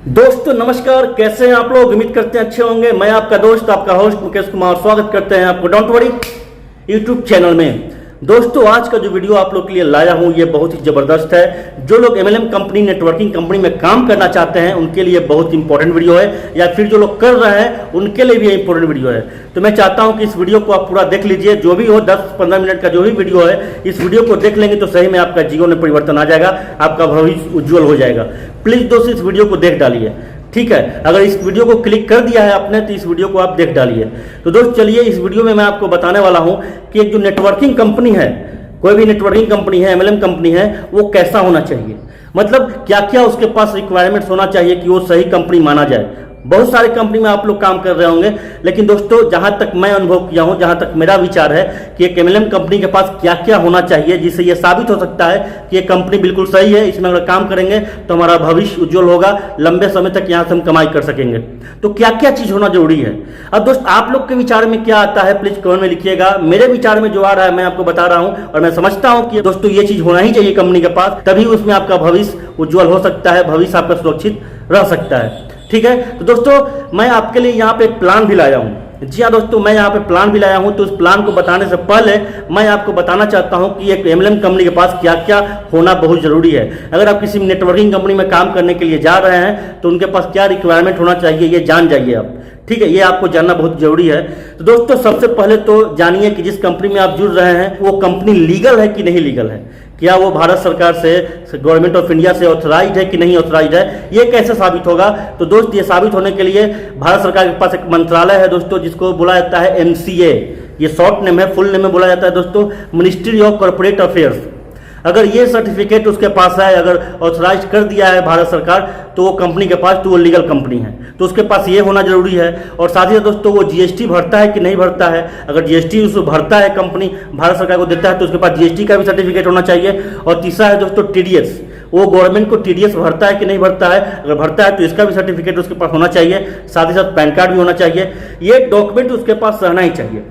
दोस्तों नमस्कार, कैसे हैं आप लोग। उम्मीद करते हैं अच्छे होंगे। मैं आपका दोस्त, आपका होस्ट मुकेश कुमार स्वागत करते हैं आपको डोंट वरी यूट्यूब चैनल में। दोस्तों आज का जो वीडियो आप लोग के लिए लाया हूं ये बहुत ही ज़बरदस्त है। जो लोग एमएलएम कंपनी, नेटवर्किंग कंपनी में काम करना चाहते हैं उनके लिए बहुत इंपॉर्टेंट वीडियो है, या फिर जो लोग कर रहे हैं उनके लिए भी इंपॉर्टेंट वीडियो है। तो मैं चाहता हूं कि इस वीडियो को आप पूरा देख लीजिए। जो भी हो 10-15 मिनट का जो भी वीडियो है, इस वीडियो को देख लेंगे तो सही में आपका जीवन में परिवर्तन आ जाएगा, आपका भविष्य उज्जवल हो जाएगा। प्लीज़ दोस्तों इस वीडियो को देख डालिए, ठीक है। अगर इस वीडियो को क्लिक कर दिया है आपने तो इस वीडियो को आप देख डालिए। तो दोस्त चलिए इस वीडियो में मैं आपको बताने वाला हूं कि एक जो नेटवर्किंग कंपनी है, कोई भी नेटवर्किंग कंपनी है, एमएलएम कंपनी है, वो कैसा होना चाहिए। मतलब क्या क्या उसके पास रिक्वायरमेंट्स होना चाहिए कि वो सही कंपनी माना जाए। बहुत सारे कंपनी में आप लोग काम कर रहे होंगे, लेकिन दोस्तों जहां तक मैं अनुभव किया हूं, जहां तक मेरा विचार है कि एक एमएलएम कंपनी के पास क्या क्या होना चाहिए जिससे यह साबित हो सकता है कि ये कंपनी बिल्कुल सही है, इसमें अगर काम करेंगे तो हमारा भविष्य उज्जवल होगा, लंबे समय तक यहां से हम कमाई कर सकेंगे। तो क्या क्या चीज होना जरूरी है। अब दोस्त आप लोग के विचार में क्या आता है प्लीज कमेंट में लिखिएगा। मेरे विचार में जो आ रहा है मैं आपको बता रहा हूं, और मैं समझता हूं कि दोस्तों ये चीज होना ही चाहिए कंपनी के पास, तभी उसमें आपका भविष्य उज्जवल हो सकता है, भविष्य आपका सुरक्षित रह सकता है, ठीक है। तो दोस्तों मैं आपके लिए यहाँ पे एक प्लान भी लाया हूँ। जी हाँ दोस्तों, मैं यहाँ पे प्लान भी लाया हूँ। तो उस प्लान को बताने से पहले मैं आपको बताना चाहता हूँ कि एक एमएलएम कंपनी के पास क्या क्या होना बहुत जरूरी है। अगर आप किसी नेटवर्किंग कंपनी में काम करने के लिए जा रहे हैं तो उनके पास क्या रिक्वायरमेंट होना चाहिए ये जान जाइए आप, ठीक है। ये आपको जानना बहुत जरूरी है। तो दोस्तों सबसे पहले तो जानिए कि जिस कंपनी में आप जुड़ रहे हैं वो कंपनी लीगल है कि नहीं लीगल है। क्या वो भारत सरकार से, गवर्नमेंट ऑफ इंडिया से ऑथराइज्ड है कि नहीं ऑथराइज्ड है। ये कैसे साबित होगा। तो दोस्त ये साबित होने के लिए भारत सरकार के पास एक मंत्रालय है दोस्तों, जिसको बोला जाता है एमसीए। ये शॉर्ट नेम है, फुल नेम में बोला जाता है दोस्तों मिनिस्ट्री ऑफ कॉर्पोरेट अफेयर्स। अगर ये सर्टिफिकेट उसके पास है, अगर ऑथराइज कर दिया है भारत सरकार, तो वो कंपनी के पास, तो वो लीगल कंपनी है। तो उसके पास ये होना जरूरी है। और साथ ही दोस्तों वो जीएसटी भरता है कि नहीं भरता है। अगर जीएसटी उसको भरता है, कंपनी भारत सरकार को देता है, तो उसके पास जीएसटी का भी सर्टिफिकेट होना चाहिए। और तीसरा है दोस्तों टीडीएस, वो गवर्नमेंट को टीडीएस भरता है कि नहीं भरता है। अगर भरता है तो इसका भी सर्टिफिकेट उसके पास होना चाहिए। साथ ही साथ पैन कार्ड भी होना चाहिए। ये डॉक्यूमेंट उसके पास रहना ही चाहिए,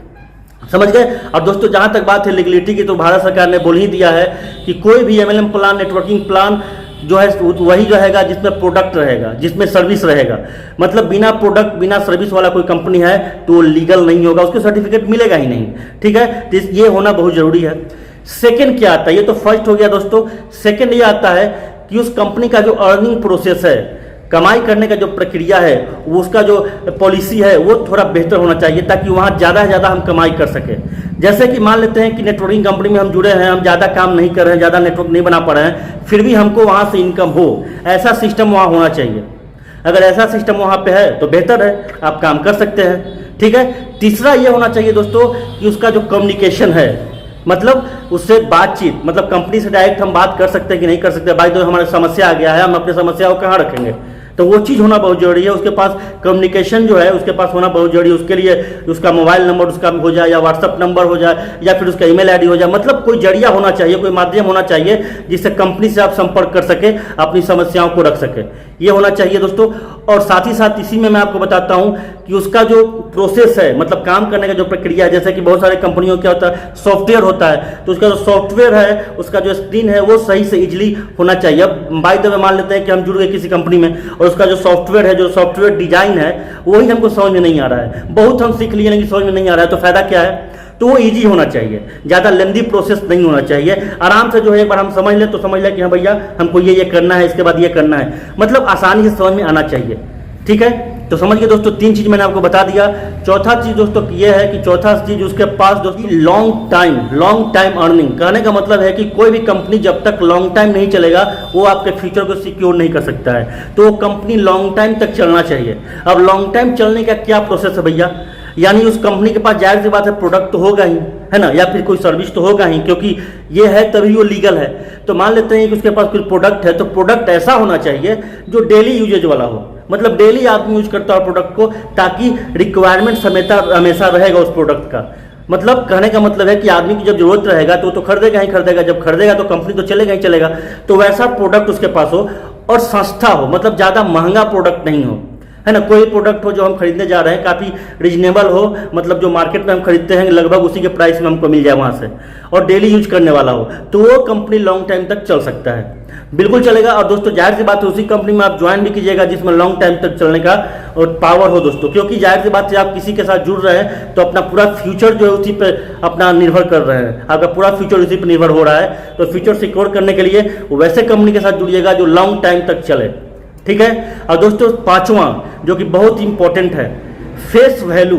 समझ गए। और दोस्तों जहां तक बात है लीगलिटी की, तो भारत सरकार ने बोल ही दिया है कि कोई भी एमएलएम प्लान, नेटवर्किंग प्लान जो है वही रहेगा जिसमें प्रोडक्ट रहेगा, जिसमें सर्विस रहेगा। मतलब बिना प्रोडक्ट, बिना सर्विस वाला कोई कंपनी है तो लीगल नहीं होगा, उसको सर्टिफिकेट मिलेगा ही नहीं, ठीक है। तो ये होना बहुत जरूरी है। सेकेंड क्या आता है, ये तो फर्स्ट हो गया दोस्तों। सेकेंड ये आता है कि उस कंपनी का जो अर्निंग प्रोसेस है, कमाई करने का जो प्रक्रिया है, वो उसका जो पॉलिसी है वो थोड़ा बेहतर होना चाहिए, ताकि वहाँ ज़्यादा से ज़्यादा हम कमाई कर सकें। जैसे कि मान लेते हैं कि नेटवर्किंग कंपनी में हम जुड़े हैं, हम ज़्यादा काम नहीं कर रहे हैं, ज़्यादा नेटवर्क नहीं बना पा रहे हैं, फिर भी हमको वहाँ से इनकम हो, ऐसा सिस्टम वहाँ होना चाहिए। अगर ऐसा सिस्टम वहाँ पे है तो बेहतर है, आप काम कर सकते हैं, ठीक है। तीसरा ये होना चाहिए दोस्तों कि उसका जो कम्युनिकेशन है, मतलब उससे बातचीत, मतलब कंपनी से डायरेक्ट हम बात कर सकते हैं कि नहीं कर सकते। भाई तो हमारी समस्या आ गया है, हम अपनी समस्या को कहाँ रखेंगे, तो वो चीज़ होना बहुत जरूरी है। उसके पास कम्युनिकेशन जो है उसके पास होना बहुत जरूरी है। उसके लिए उसका मोबाइल नंबर उसका हो जाए, या व्हाट्सअप नंबर हो जाए, या फिर उसका ईमेल आईडी हो जाए। मतलब कोई जरिया होना चाहिए, कोई माध्यम होना चाहिए जिससे कंपनी से आप संपर्क कर सके, अपनी समस्याओं को रख सके। ये होना चाहिए दोस्तों। और साथ ही साथ इसी में मैं आपको बताता हूँ कि उसका जो प्रोसेस है, मतलब काम करने का जो प्रक्रिया है, जैसे कि बहुत सारे कंपनियों क्या होता है, सॉफ्टवेयर होता है, तो उसका जो सॉफ्टवेयर है, उसका जो स्क्रीन है वो सही से इजीली होना चाहिए। अब बाय द वे मान लेते हैं कि हम जुड़ गए किसी कंपनी में, और उसका जो सॉफ्टवेयर है, जो सॉफ्टवेयर डिजाइन है, वही हमको समझ में नहीं आ रहा है। बहुत हम सीख लिए लेकिन समझ में नहीं आ रहा है, तो फायदा क्या है। तो वो इजी होना चाहिए, ज़्यादा लेंदी प्रोसेस नहीं होना चाहिए। आराम से जो है एक बार हम समझ ले तो समझ ले कि हाँ भैया हमको ये करना है, इसके बाद ये करना है, मतलब आसानी से समझ में आना चाहिए, ठीक है। तो समझ गए दोस्तों, 3 चीज मैंने आपको बता दिया। चौथा चीज दोस्तों ये है कि चौथा चीज उसके पास दोस्तों लॉन्ग टाइम अर्निंग। कहने का मतलब है कि कोई भी कंपनी जब तक लॉन्ग टाइम नहीं चलेगा वो आपके फ्यूचर को सिक्योर नहीं कर सकता है। तो कंपनी लॉन्ग टाइम तक चलना चाहिए। अब लॉन्ग टाइम चलने का क्या प्रोसेस है भैया, यानी उस कंपनी के पास जाहिर सी बात है प्रोडक्ट तो होगा ही, है ना, या फिर कोई सर्विस तो होगा ही, क्योंकि ये है तभी वो लीगल है। तो मान लेते हैं कि उसके पास कोई प्रोडक्ट है, तो प्रोडक्ट ऐसा होना चाहिए जो डेली यूजेज वाला हो, मतलब डेली आदमी यूज करता है प्रोडक्ट को, ताकि रिक्वायरमेंट हमेशा रहेगा उस प्रोडक्ट का। मतलब कहने का मतलब है कि आदमी की जब जरूरत रहेगा तो खरीदेगा ही खरीदेगा, जब खरीदेगा तो कंपनी तो चलेगा ही चलेगा। तो वैसा प्रोडक्ट उसके पास हो, और सस्ता हो, मतलब ज़्यादा महंगा प्रोडक्ट नहीं हो। है ना। कोई प्रोडक्ट हो जो हम खरीदने जा रहे हैं काफ़ी रिजनेबल हो, मतलब जो मार्केट में हम खरीदते हैं लगभग उसी के प्राइस में हमको मिल जाए वहाँ से, और डेली यूज करने वाला हो, तो वो कंपनी लॉन्ग टाइम तक चल सकता है, बिल्कुल चलेगा। और दोस्तों जाहिर सी बात है उसी कंपनी में आप ज्वाइन भी कीजिएगा जिसमें लॉन्ग टाइम तक चलने का और पावर हो दोस्तों, क्योंकि जाहिर सी बात है आप किसी के साथ जुड़ रहे हैं तो अपना पूरा फ्यूचर जो है उसी पे अपना निर्भर कर रहे हैं, आपका पूरा फ्यूचर उसी पर निर्भर हो रहा है। तो फ्यूचर सिक्योर करने के लिए वैसे कंपनी के साथ जुड़िएगा जो लॉन्ग टाइम तक चले, ठीक है। और दोस्तों पांचवा जो कि बहुत इंपॉर्टेंट है, फेस वैल्यू।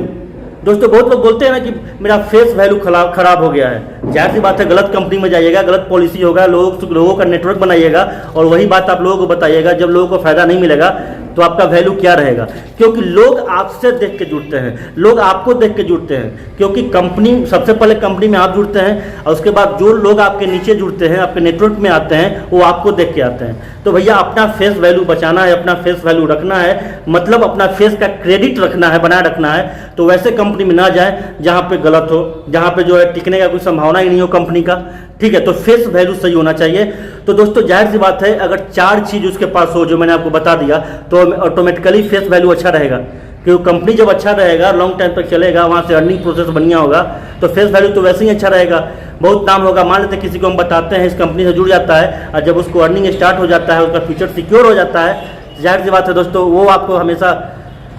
दोस्तों बहुत लोग बोलते हैं ना कि मेरा फेस वैल्यू खराब हो गया है। जाहिर सी बात है गलत कंपनी में जाइएगा, गलत पॉलिसी होगा, लोगों का नेटवर्क बनाइएगा और वही बात आप लोगों को बताइएगा, जब लोगों को फायदा नहीं मिलेगा तो आपका वैल्यू क्या रहेगा। क्योंकि लोग आपसे देख के जुड़ते हैं, लोग आपको देख के जुड़ते हैं, क्योंकि कंपनी सबसे पहले कंपनी में आप जुड़ते हैं और उसके बाद जो लोग आपके नीचे जुड़ते हैं, आपके नेटवर्क में आते हैं, वो आपको देख के आते हैं। तो भैया अपना फेस वैल्यू बचाना है, अपना फेस वैल्यू रखना है, मतलब अपना फेस का क्रेडिट रखना है, बनाए रखना है। तो वैसे कंपनी में ना जाए जहाँ पे गलत हो, जहाँ पे जो है टिकने का कोई संभावना ही नहीं हो कंपनी का, ठीक है। तो फेस वैल्यू सही होना चाहिए। तो दोस्तों जाहिर सी बात है अगर 4 चीज उसके पास हो जो मैंने आपको बता दिया तो ऑटोमेटिकली फेस वैल्यू अच्छा रहेगा, क्योंकि कंपनी जब अच्छा रहेगा, लॉन्ग टाइम तक चलेगा, वहाँ से अर्निंग प्रोसेस बढ़िया होगा, तो फेस वैल्यू तो वैसे ही अच्छा रहेगा, बहुत नाम होगा। मान लेते किसी को हम बताते हैं इस कंपनी से जुड़ जाता है और जब उसको अर्निंग स्टार्ट हो जाता है, उसका फ्यूचर सिक्योर हो जाता है, जाहिर सी बात है दोस्तों वो आपको हमेशा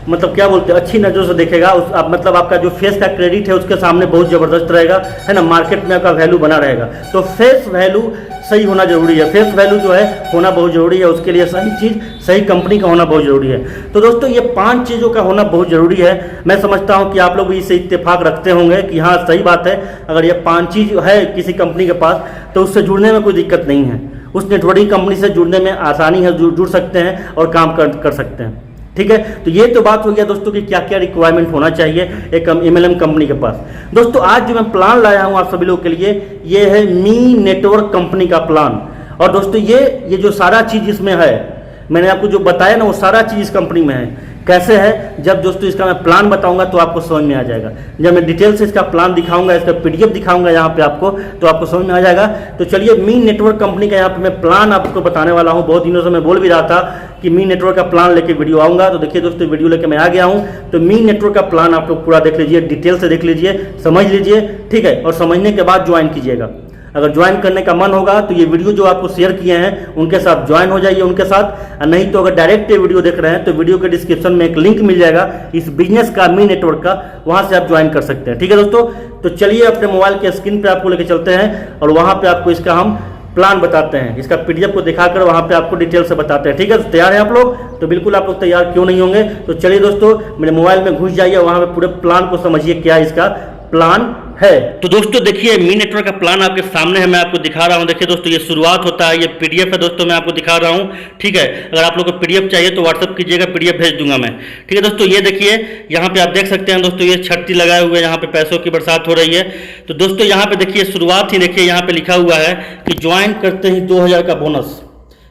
मतलब क्या बोलते हैं अच्छी नज़रों से देखेगा। मतलब आपका जो फेस का क्रेडिट है उसके सामने बहुत ज़बरदस्त रहेगा, है ना, मार्केट में आपका वैल्यू बना रहेगा। तो फेस वैल्यू सही होना जरूरी है, फेस वैल्यू जो है होना बहुत जरूरी है, उसके लिए सही चीज़ सही कंपनी का होना बहुत जरूरी है। तो दोस्तों ये 5 चीज़ों का होना बहुत जरूरी है। मैं समझता हूँ कि आप लोग भी इससे इत्तेफाक रखते होंगे कि हाँ सही बात है, अगर ये 5 चीज़ है किसी कंपनी के पास तो उससे जुड़ने में कोई दिक्कत नहीं है, उस नेटवर्किंग कंपनी से जुड़ने में आसानी है, जुड़ सकते हैं और काम कर सकते हैं, ठीक है। तो ये तो बात हो गया दोस्तों कि क्या क्या रिक्वायरमेंट होना चाहिए एक MLM कंपनी के पास। दोस्तों आज जो मैं प्लान लाया हूं आप सभी लोगों के लिए, ये है मी नेटवर्क कंपनी का प्लान। और दोस्तों ये जो सारा चीज इसमें है, मैंने आपको जो बताया ना वो सारा चीज इस कंपनी में है। कैसे है, जब दोस्तों इसका मैं प्लान बताऊंगा तो आपको समझ में आ जाएगा। जब मैं डिटेल से इसका प्लान दिखाऊंगा, इसका PDF दिखाऊंगा यहाँ पे आपको, तो आपको समझ में आ जाएगा। तो चलिए मी नेटवर्क कंपनी का यहाँ पे मैं प्लान आपको बताने वाला हूँ। बहुत दिनों से मैं बोल भी रहा था कि मी नेटवर्क का प्लान लेके वीडियो आऊंगा, तो देखिए दोस्तों वीडियो लेके मैं आ गया हूँ। तो मी नेटवर्क का प्लान आप लोग पूरा देख लीजिए, डिटेल से देख लीजिए, समझ लीजिए, ठीक है। और समझने के बाद ज्वाइन कीजिएगा। अगर ज्वाइन करने का मन होगा तो ये वीडियो जो आपको शेयर किए हैं उनके साथ ज्वाइन हो जाइए उनके साथ, नहीं तो अगर डायरेक्ट ये वीडियो देख रहे हैं तो वीडियो के डिस्क्रिप्शन में एक लिंक मिल जाएगा इस बिजनेस का, मी नेटवर्क का, वहां से आप ज्वाइन कर सकते हैं, ठीक है दोस्तों। तो चलिए अपने मोबाइल के स्क्रीन पे आपको लेके चलते हैं और वहां पे आपको इसका हम प्लान बताते हैं, इसका PDF को दिखाकर वहां पे आपको डिटेल से बताते हैं, ठीक है। तो तैयार हैं आप लोग? तो बिल्कुल आप लोग तैयार क्यों नहीं होंगे। तो चलिए दोस्तों मेरे मोबाइल में घुस जाइए, वहां पे पूरे प्लान को समझिए क्या इसका प्लान है। तो दोस्तों देखिए मी नेटवर्क का प्लान आपके सामने है, मैं आपको दिखा रहा हूं। देखिए दोस्तों ये शुरुआत होता है, ये PDF है दोस्तों, मैं आपको दिखा रहा हूं, ठीक है। अगर आप लोग को PDF चाहिए तो व्हाट्सअप कीजिएगा, PDF भेज दूंगा मैं, ठीक है दोस्तों। ये देखिए यहाँ पे आप देख सकते हैं दोस्तों, ये छत्ती लगाए हुए, यहाँ पे पैसों की बरसात हो रही है। तो दोस्तों यहाँ पे देखिए शुरुआत ही देखिए यहाँ पे लिखा हुआ है कि ज्वाइन करते ही 2000 का बोनस।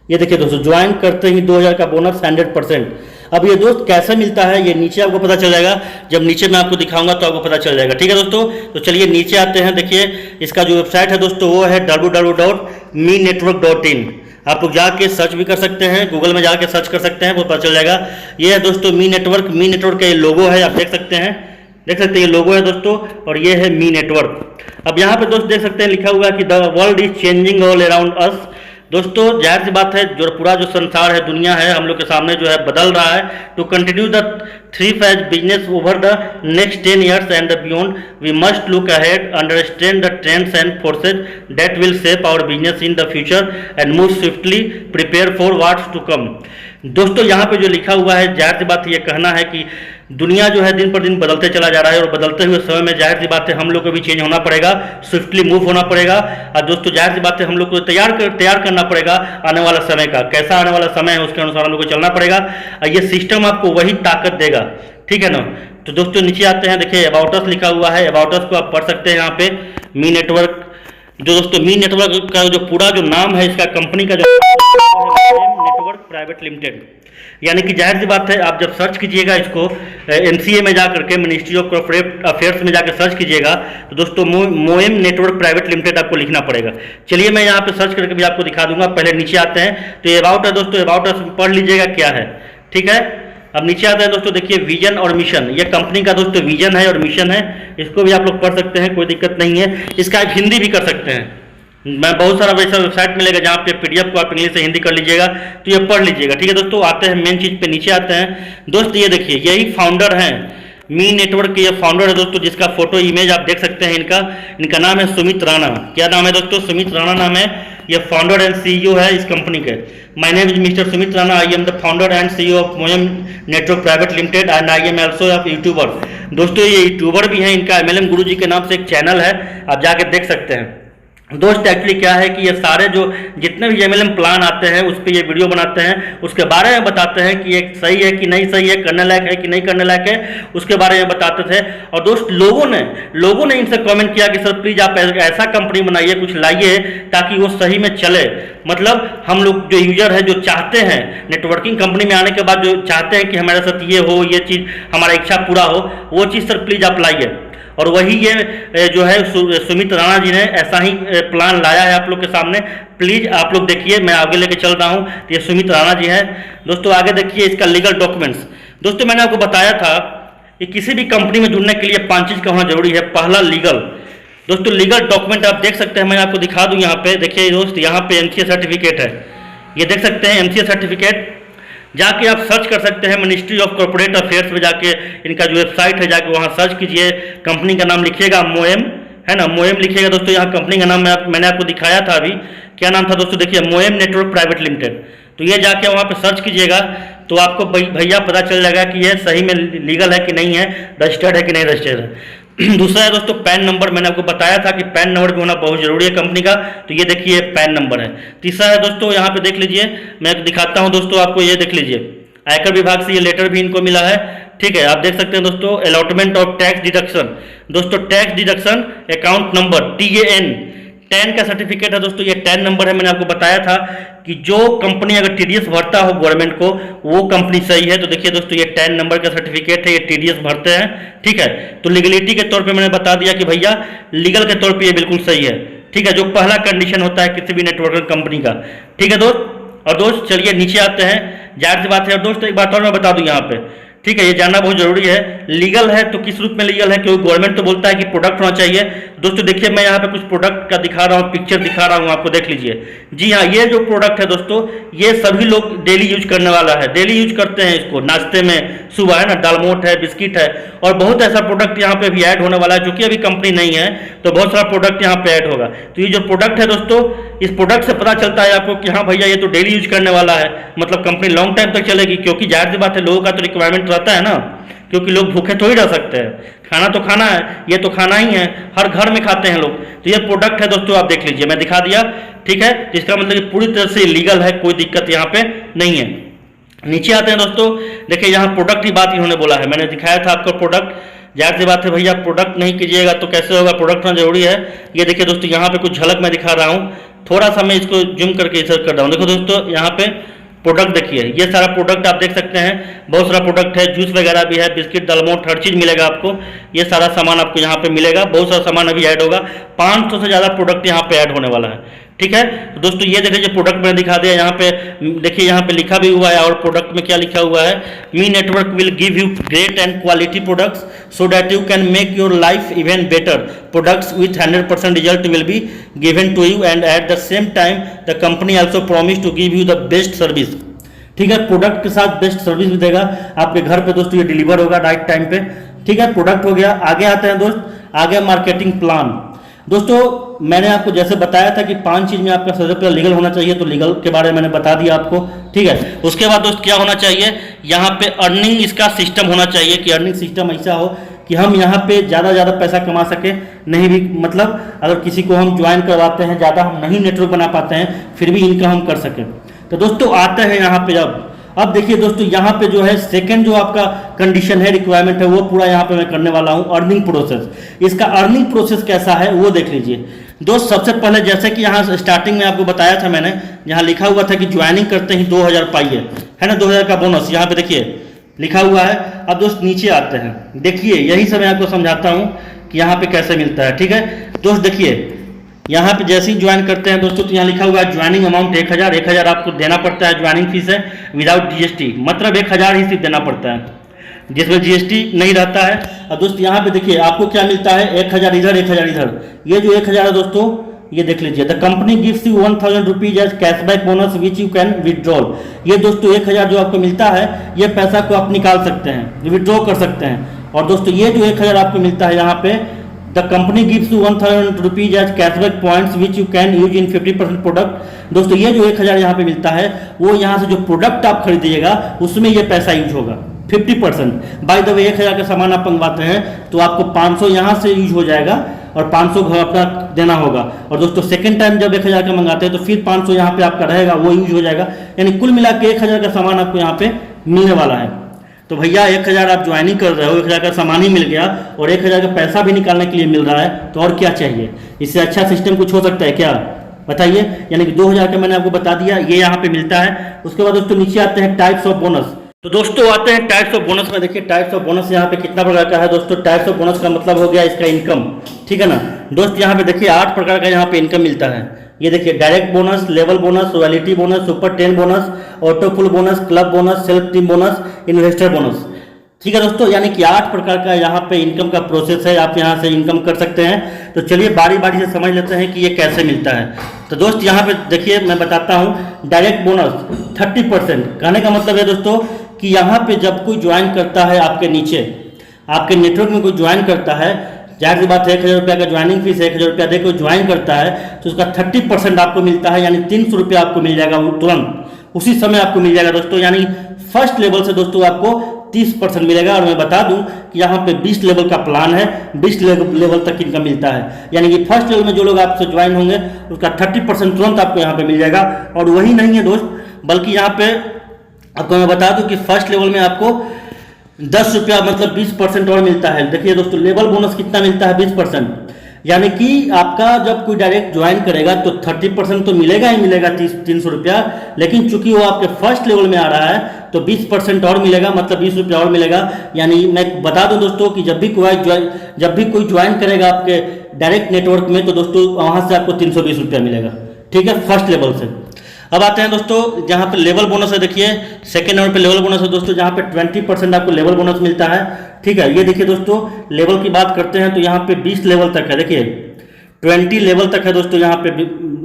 ये देखिए दोस्तों ज्वाइन करते ही 2000 का बोनस 100%। अब ये दोस्त कैसे मिलता है ये नीचे आपको पता चल जाएगा, जब नीचे मैं आपको दिखाऊंगा तो आपको पता चल जाएगा, ठीक है दोस्तों। तो चलिए नीचे आते हैं। देखिए इसका जो वेबसाइट है दोस्तों वो है www.minetwork.in। आप लोग जाके सर्च भी कर सकते हैं, गूगल में जाके सर्च कर सकते हैं, वो पता चल जाएगा। ये है दोस्तों मी नेटवर्क, मी नेटवर्क का ये लोगो है, आप देख सकते हैं, ये लोगो है दोस्तों, और ये है मी नेटवर्क। अब यहाँ पे दोस्त देख सकते हैं लिखा हुआ है कि the world is changing all around us. दोस्तों जाहिर सी बात है जो पूरा जो संसार है, दुनिया है, हम लोग के सामने जो है बदल रहा है। To continue the 3-phase business over the next 10 years and beyond we must look ahead, understand the trends and forces that will shape our business in the future and move swiftly, prepare for what's to come. दोस्तों यहाँ पे जो लिखा हुआ है, जाहिर सी बात ये कहना है कि दुनिया जो है दिन पर दिन बदलते चला जा रहा है और बदलते हुए समय में जाहिर सी बात है हम लोग को भी चेंज होना पड़ेगा, स्विफ्टली मूव होना पड़ेगा। और दोस्तों जाहिर सी बात है हम लोग को तैयार करना पड़ेगा आने वाला समय का, कैसा आने वाला समय है उसके अनुसार हम लोग को चलना पड़ेगा। और ये सिस्टम आपको वही ताकत देगा, ठीक है ना। तो दोस्तों नीचे आते हैं, देखिए अबाउट अस लिखा हुआ है, अबाउट अस को आप पढ़ सकते हैं यहाँ पे। मी नेटवर्क जो दोस्तों मी नेटवर्क का जो पूरा जो नाम है इसका कंपनी का जो नेटवर्क प्राइवेट लिमिटेड, यानी कि जाहिर सी बात है आप जब सर्च कीजिएगा इसको NCA में जाकर के, मिनिस्ट्री ऑफ कॉर्पोरेट अफेयर्स में जाकर सर्च कीजिएगा तो दोस्तों मोएम नेटवर्क प्राइवेट लिमिटेड आपको लिखना पड़ेगा। चलिए मैं यहाँ पे सर्च करके भी आपको दिखा दूंगा। पहले नीचे आते हैं तो ये अबाउट है दोस्तों, अबाउट अस पढ़ लीजिएगा क्या है, ठीक है। अब नीचे आता है दोस्तों, देखिए विजन और मिशन, ये कंपनी का दोस्तों विजन है और मिशन है, इसको भी आप लोग पढ़ सकते हैं, कोई दिक्कत नहीं है। इसका आप हिंदी भी कर सकते हैं, मैं बहुत सारा वैसा वेबसाइट मिलेगा जहाँ पे पीडीएफ को आप इंग्लिश से हिंदी कर लीजिएगा, तो ये पढ़ लीजिएगा, ठीक है दोस्तों। आते हैं मेन चीज पे, नीचे आते हैं दोस्त, ये देखिए यही फाउंडर हैं मी नेटवर्क के, ये फाउंडर है दोस्तों, जिसका फोटो इमेज आप देख सकते हैं। इनका नाम है सुमित राणा। क्या नाम है दोस्तों? सुमित राणा नाम है। ये फाउंडर एंड सीईओ है इस कंपनी के। My name is mister Sumit Rana, I am the founder and CEO of मोएम network private limited and I am also of YouTuber. दोस्तों ये यूट्यूबर भी हैं, इनका एमएलएम गुरु जी के नाम से एक चैनल है, आप जाके देख सकते हैं। दोस्त एक्चुअली क्या है कि ये सारे जो जितने भी एमएलएम प्लान आते हैं उस पर ये वीडियो बनाते हैं, उसके बारे में बताते हैं कि ये सही है कि नहीं सही है, करने लायक है कि नहीं करने लायक है, उसके बारे में बताते थे। और दोस्त लोगों ने इनसे कमेंट किया कि सर प्लीज आप ऐसा कंपनी बनाइए, कुछ लाइए ताकि वो सही में चले। मतलब हम लोग जो यूजर है, जो चाहते हैं नेटवर्किंग कंपनी में आने के बाद, जो चाहते हैं कि हमारे साथ ये हो, ये चीज़ हमारा इच्छा पूरा हो, वो चीज़ सर प्लीज आप लाइए। और वही ये जो है सुमित राणा जी ने ऐसा ही प्लान लाया है आप लोग के सामने। प्लीज आप लोग देखिए, मैं आगे लेके चल रहा हूँ, ये सुमित राणा जी हैं दोस्तों। आगे देखिए इसका लीगल डॉक्यूमेंट्स। दोस्तों मैंने आपको बताया था कि किसी भी कंपनी में जुड़ने के लिए 5 चीज का होना जरूरी है। पहला लीगल, दोस्तों लीगल डॉक्यूमेंट आप देख सकते हैं, मैं आपको दिखा दूं यहाँ पे। देखिए दोस्त, यहाँ पे एमसीए सर्टिफिकेट है, ये देख सकते हैं एमसीए सर्टिफिकेट। जाके आप सर्च कर सकते हैं मिनिस्ट्री ऑफ कॉर्पोरेट अफेयर्स में, जाके इनका जो वेबसाइट है जाके वहाँ सर्च कीजिए। कंपनी का नाम लिखिएगा मोएम, है ना, मोएम लिखिएगा दोस्तों। यहाँ कंपनी का नाम मैंने आपको दिखाया था अभी, क्या नाम था दोस्तों? देखिए मोएम नेटवर्क प्राइवेट लिमिटेड। तो ये जाके वहाँ पे सर्च कीजिएगा तो आपको भैया पता चल जाएगा कि ये सही में लीगल है कि नहीं है, रजिस्टर्ड है कि नहीं रजिस्टर्ड है। दूसरा है दोस्तों पैन नंबर, मैंने आपको बताया था कि पैन नंबर भी होना बहुत जरूरी है कंपनी का, तो ये देखिए पैन नंबर है। तीसरा है दोस्तों, यहाँ पे देख लीजिए, मैं दिखाता हूँ दोस्तों आपको, ये देख लीजिए आयकर विभाग से ये लेटर भी इनको मिला है, ठीक है, आप देख सकते हैं दोस्तों। अलॉटमेंट ऑफ टैक्स डिडक्शन, दोस्तों tax deduction account number TAN 10 का सर्टिफिकेट है दोस्तों, ये 10 नंबर है। मैंने आपको बताया था कि जो कंपनी अगर TDS भरता हो गवर्नमेंट को, वो कंपनी सही है। तो देखिए दोस्तों ये 10 नंबर का सर्टिफिकेट है, ये TDS भरते हैं, ठीक है। तो लीगलिटी के तौर पे मैंने बता दिया कि भैया लीगल के तौर पे ये बिल्कुल सही है, ठीक है, जो पहला कंडीशन होता है किसी भी नेटवर्किंग कंपनी का, ठीक है दोस्त। और दोस्त चलिए नीचे आते हैं, जाहिर सी बात है। और दोस्त एक बात और मैं बता दूं यहाँ पे, ठीक है, ये जानना बहुत जरूरी है। लीगल है तो किस रूप में लीगल है? क्योंकि गवर्नमेंट तो बोलता है कि प्रोडक्ट होना चाहिए। दोस्तों देखिए मैं यहाँ पे कुछ प्रोडक्ट का दिखा रहा हूँ, पिक्चर दिखा रहा हूँ आपको, देख लीजिए। जी हाँ, ये जो प्रोडक्ट है दोस्तों, ये सभी लोग डेली यूज करने वाला है, डेली यूज करते हैं इसको नाश्ते में, सुबह है ना, दालमोट है, बिस्किट है, और बहुत ऐसा प्रोडक्ट यहाँ पे भी ऐड होने वाला है, जो कि अभी कंपनी नहीं है, तो बहुत सारा प्रोडक्ट यहाँ पे ऐड होगा। तो ये जो प्रोडक्ट है दोस्तों, इस प्रोडक्ट से पता चलता है आपको कि हाँ भैया ये तो डेली यूज करने वाला है, मतलब कंपनी लॉन्ग टाइम तक चलेगी। क्योंकि जाहिर सी बात है, लोगों का तो रिक्वायरमेंट रहता है ना, क्योंकि लोग भूखे थोड़ी रह सकते हैं, खाना तो खाना है, ये तो खाना ही है, हर घर में खाते हैं लोग। तो ये प्रोडक्ट है दोस्तों, आप देख लीजिए, मैं दिखा दिया, ठीक है। तो इसका मतलब कि पूरी तरह से लीगल है, कोई दिक्कत यहाँ पे नहीं है। नीचे आते हैं दोस्तों, देखिए यहाँ प्रोडक्ट की बात इन्होंने बोला है, मैंने दिखाया था आपको प्रोडक्ट। जाहिर सी बात है भैया, प्रोडक्ट नहीं कीजिएगा तो कैसे होगा, प्रोडक्ट होना जरूरी है। ये देखिए दोस्तों, यहाँ पे कुछ झलक मैं दिखा रहा हूँ, थोड़ा सा मैं इसको जूम करके इधर कर रहा हूँ। देखो दोस्तों यहाँ पे प्रोडक्ट देखिए, ये सारा प्रोडक्ट आप देख सकते हैं, बहुत सारा प्रोडक्ट है, जूस वगैरह भी है, बिस्किट, दालमोट, हर चीज़ मिलेगा आपको। ये सारा सामान आपको यहाँ पे मिलेगा, बहुत सारा सामान अभी ऐड होगा, 500 से ज़्यादा प्रोडक्ट यहाँ पे ऐड होने वाला है, ठीक है। तो दोस्तों ये देखिए, जो प्रोडक्ट मैंने दिखा दिया, यहाँ पे देखिए, यहाँ पे लिखा भी हुआ है, और प्रोडक्ट में क्या लिखा हुआ है, me network will give you great and quality products so that you can make your life even better. Products with 100% result will be given to you and at the same time the company also promise to give you the best service, ठीक है। Product के साथ best service भी देगा आपके घर पे दोस्तों, ये डिलीवर होगा राइट टाइम पे, ठीक है। प्रोडक्ट हो गया। आगे आते हैं दोस्त, आगे मार्केटिंग प्लान। दोस्तों मैंने आपको जैसे बताया था कि 5 चीज में आपका सबसे पहले लीगल होना चाहिए, तो लीगल के बारे में मैंने बता दिया आपको, ठीक है। उसके बाद दोस्त क्या होना चाहिए, यहाँ पे अर्निंग इसका सिस्टम होना चाहिए, कि अर्निंग सिस्टम ऐसा हो कि हम यहाँ पे ज़्यादा पैसा कमा सके, नहीं भी मतलब अगर किसी को हम ज्वाइन करवाते हैं, ज़्यादा हम नहीं नेटवर्क बना पाते हैं, फिर भी इनकम हम कर सकें। तो दोस्तों आते हैं यहाँ पे, अब देखिए दोस्तों, यहाँ पे जो है सेकंड जो आपका कंडीशन है, रिक्वायरमेंट है, वो पूरा यहाँ पे मैं करने वाला हूँ, अर्निंग प्रोसेस। इसका अर्निंग प्रोसेस कैसा है वो देख लीजिए दोस्त। सबसे पहले जैसे कि यहाँ स्टार्टिंग में आपको बताया था मैंने, यहाँ लिखा हुआ था कि ज्वाइनिंग करते ही 2000 पाइए, है ना, 2000 का बोनस यहाँ पे देखिए लिखा हुआ है। अब दोस्त नीचे आते हैं, देखिए यही सब मैं आपको समझाता हूँ कि यहाँ पे कैसे मिलता है, ठीक है दोस्त। देखिए यहाँ पे जैसे ही ज्वाइन करते हैं दोस्तों तो यहाँ लिखा हुआ है ज्वाइनिंग अमाउंट 1000 आपको देना पड़ता है। ज्वाइनिंग फीस है विदाउट जीएसटी, मतलब 1000 ही सिर्फ देना पड़ता है, जिसमें जीएसटी नहीं रहता है। और दोस्तों यहाँ पे देखिए आपको क्या मिलता है, 1000 इधर 1000 इधर। ये जो 1000 है दोस्तों ये देख लीजिए, the company gives you 1000 rupees as cashback bonus which you can withdrawal. ये दोस्तों 1000 जो आपको मिलता है ये पैसा को आप निकाल सकते हैं, विदड्रॉ कर सकते हैं। और दोस्तों ये जो 1000 आपको मिलता है यहाँ पे, the company gives you 1000 rupees as cashback points which you can use in 50% product. दोस्तों ये जो 1000 यहाँ पे मिलता है वो यहाँ से जो प्रोडक्ट आप खरीदिएगा उसमें ये पैसा यूज होगा 50%। बाय द वे 1000 का सामान आप मंगवाते हैं तो आपको 500 यहाँ से यूज हो जाएगा और 500 घर अपना देना होगा। और दोस्तों सेकंड टाइम जब 1000 का मंगाते हैं तो फिर 500 यहाँ पे आपका रहेगा, वो यूज हो जाएगा। यानी कुल मिला के 1000 का सामान आपको यहाँ पे मिलने वाला है। तो भैया 1000 आप ज्वाइनिंग कर रहे हो, 1000 का सामान ही मिल गया और 1000 का पैसा भी निकालने के लिए मिल रहा है, तो और क्या चाहिए? इससे अच्छा सिस्टम कुछ हो सकता है क्या, बताइए। यानी कि 2000 का मैंने आपको बता दिया, ये यहाँ पे मिलता है। उसके बाद दोस्तों नीचे आते हैं टाइप्स ऑफ बोनस। तो दोस्तों आते हैं टाइप्स ऑफ बोनस में। देखिए टाइप्स ऑफ बोनस यहाँ पे कितना प्रकार का है दोस्तों। टाइप्स ऑफ बोनस का मतलब हो गया इसका इनकम, ठीक है ना दोस्त। यहाँ पे देखिए 8 प्रकार का यहाँ पे इनकम मिलता है। ये देखिए direct bonus, level bonus, royalty bonus, super 10 bonus, auto full bonus, club bonus, self team bonus, investor bonus, ठीक है दोस्तों। यानी कि 8 प्रकार का यहाँ पे इनकम का प्रोसेस है, आप यहाँ से इनकम कर सकते हैं। तो चलिए बारी बारी से समझ लेते हैं कि ये कैसे मिलता है। तो दोस्त यहाँ पे देखिए मैं बताता हूँ, डायरेक्ट बोनस 30%। कहने का मतलब है दोस्तों कि यहाँ पे जब कोई ज्वाइन करता है आपके नीचे, आपके नेटवर्क में कोई ज्वाइन करता है, जाहिर सी बात है 1000 रुपया का ज्वाइनिंग फीस है, 1000 रुपया देकर ज्वाइन करता है तो उसका 30% आपको मिलता है, यानी 300 रुपया आपको मिल जाएगा तुरंत उसी समय आपको मिल जाएगा दोस्तों। यानी फर्स्ट लेवल से दोस्तों आपको 30% मिलेगा। और मैं बता दूं कि यहाँ पे 20 लेवल का प्लान है, 20 लेवल तक इनका मिलता है। यानी कि फर्स्ट लेवल में जो लोग आपसे ज्वाइन होंगे उसका 30% तुरंत आपको यहाँ पे मिल जाएगा। और वही नहीं है दोस्त, बल्कि यहाँ पे आपको मैं बता दूं कि फर्स्ट लेवल में आपको 10 रुपया मतलब 20% और मिलता है। देखिए दोस्तों लेवल बोनस कितना मिलता है, 20%। यानी कि आपका जब कोई डायरेक्ट ज्वाइन करेगा तो 30% तो मिलेगा ही मिलेगा, 300 रुपया। लेकिन चूंकि वो आपके फर्स्ट लेवल में आ रहा है तो 20% और मिलेगा, मतलब 20 रुपया और मिलेगा। यानी मैं बता दूं दोस्तों कि जब भी कोई ज्वाइन करेगा आपके डायरेक्ट नेटवर्क में तो दोस्तों वहां से आपको 320 रुपया मिलेगा, ठीक है, फर्स्ट लेवल से। अब आते हैं दोस्तों जहाँ पे लेवल बोनस है। देखिए सेकेंड नंबर पे लेवल बोनस है दोस्तों, जहाँ पे 20% आपको लेवल बोनस मिलता है, ठीक है। ये देखिए दोस्तों लेवल की बात करते हैं तो यहाँ पे 20 लेवल तक है। देखिए 20 लेवल तक है दोस्तों यहाँ पे।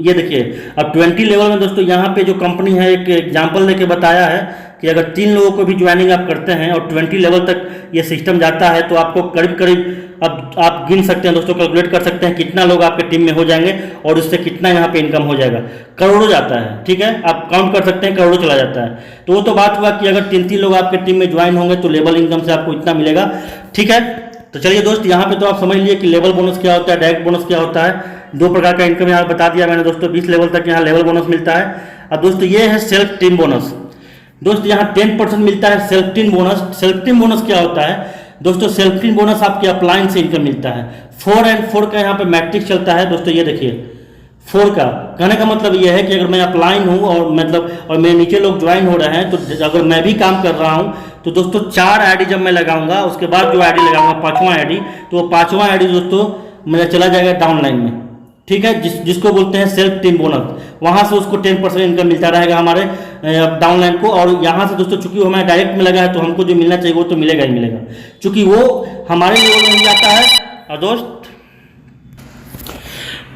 ये देखिए अब 20 लेवल में दोस्तों यहाँ पे जो कंपनी है एक एग्जाम्पल लेके बताया है कि अगर 3 लोगों को भी ज्वाइनिंग आप करते हैं और 20 लेवल तक ये सिस्टम जाता है तो आपको करीब करीब अब आप गिन सकते हैं दोस्तों, कैलकुलेट कर सकते हैं कितना लोग आपके टीम में हो जाएंगे और उससे कितना यहाँ पे इनकम हो जाएगा। करोड़ों जाता है, ठीक है, आप काउंट कर सकते हैं, करोड़ों चला जाता है। तो वो तो बात हुआ कि अगर 3 लोग आपके टीम में ज्वाइन होंगे तो लेवल इनकम से आपको इतना मिलेगा, ठीक है। तो चलिए दोस्त यहाँ पे तो आप समझ लिए कि लेवल बोनस क्या होता है, डायरेक्ट बोनस क्या होता है। 2 प्रकार का इनकम यहाँ बता दिया मैंने दोस्तों। 20 लेवल तक यहाँ लेवल बोनस मिलता है। अब दोस्तों ये है सेल्फ टीम बोनस। दोस्तों यहाँ 10% मिलता है self team bonus. Self team bonus क्या होता है दोस्तों? सेल्फ टीम बोनस आपके अपलाइन से इनकम मिलता है। 4 and 4 का यहाँ पे मैट्रिक्स चलता है दोस्तों। ये देखिए 4 का कहने का मतलब ये है कि अगर मैं अपलाइन हूँ और और मेरे नीचे लोग ज्वाइन हो रहे हैं तो अगर मैं भी काम कर रहा हूँ तो दोस्तों 4 आईडी जब मैं लगाऊंगा उसके बाद जो आईडी लगाऊंगा 5वां आईडी, तो वो 5वां आईडी दोस्तों मेरा चला जाएगा डाउनलाइन में, ठीक है, जिसको बोलते हैं सेल्फ टीम बोनस। वहां से उसको 10% इनकम मिलता रहेगा हमारे डाउनलाइन को। और यहाँ से दोस्तों चूंकि वो हमारे डायरेक्ट में लगा है तो हमको जो मिलना चाहिए वो तो मिलेगा ही मिलेगा, चूंकि वो हमारे लेवल में आता है। और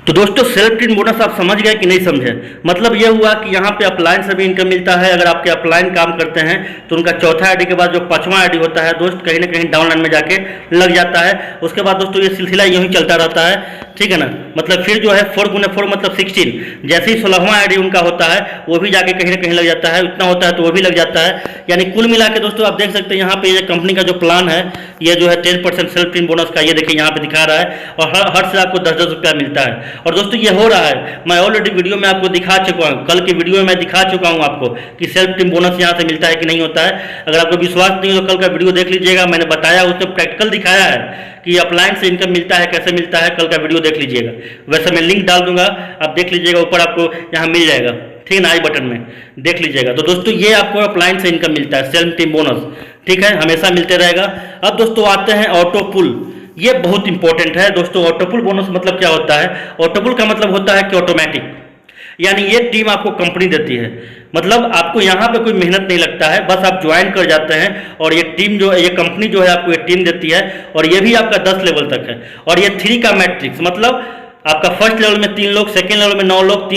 दोस्तों सेल्फ टीम बोनस आप समझ गए कि नहीं समझे? मतलब ये हुआ कि यहाँ पे अपलाइन से भी इनकम मिलता है। अगर आपके अपलाइन काम करते हैं तो उनका 4था आईडी के बाद जो 5वां आईडी होता है दोस्त कहीं ना कहीं डाउनलाइन में जाके लग जाता है। उसके बाद दोस्तों ये सिलसिला यूं ही चलता रहता है, ठीक है ना। मतलब फिर जो है 4 × 4 मतलब 16, जैसे ही 16वां आईडी उनका होता है वो भी जाके कहीं ना कहीं लग जाता है, इतना होता है तो वो भी लग जाता है। यानी कुल मिला के दोस्तों आप देख सकते हैं यहाँ पे ये कंपनी का जो प्लान है ये जो है 10% सेल्फ टीम बोनस का, ये देखिए यहाँ पे दिखा रहा है। और हर से आपको 10-10 रुपया मिलता है। और दोस्तों ये हो रहा है, मैं ऑलरेडी वीडियो में आपको दिखा चुका हूँ, कल की वीडियो में मैं दिखा चुका हूँ आपको कि सेल्फ टीम बोनस यहाँ से मिलता है कि नहीं होता है। अगर आपको विश्वास नहीं हो तो कल का वीडियो देख लीजिएगा, मैंने बताया, उसने प्रैक्टिकल दिखाया है कि अपलाइन से इनकम मिलता है, कैसे मिलता है, कल का वीडियो देख लीजिएगा। वैसे मैं लिंक डाल दूंगा, आप देख लीजिएगा, ऊपर आपको यहाँ मिल जाएगा, ठीक है ना, आई बटन में देख लीजिएगा। तो दोस्तों ये आपको अपलाइन से इनकम मिलता है, सेल्फ टीम बोनस, ठीक है, हमेशा मिलते रहेगा। अब दोस्तों आते हैं ऑटो पुल। ये बहुत इंपॉर्टेंट है दोस्तों। ऑटोपुल बोनस मतलब क्या होता है? ऑटोपुल का मतलब होता है कि ऑटोमेटिक, यानी ये टीम आपको कंपनी देती है। मतलब आपको यहाँ पे कोई मेहनत नहीं लगता है, बस आप ज्वाइन कर जाते हैं और ये टीम जो है, ये कंपनी जो है आपको ये टीम देती है, और ये भी आपका 10 लेवल तक है। और ये 3 का मैट्रिक्स, मतलब आपका फर्स्ट लेवल में 3 लोग, सेकेंड लेवल में 9 लोग,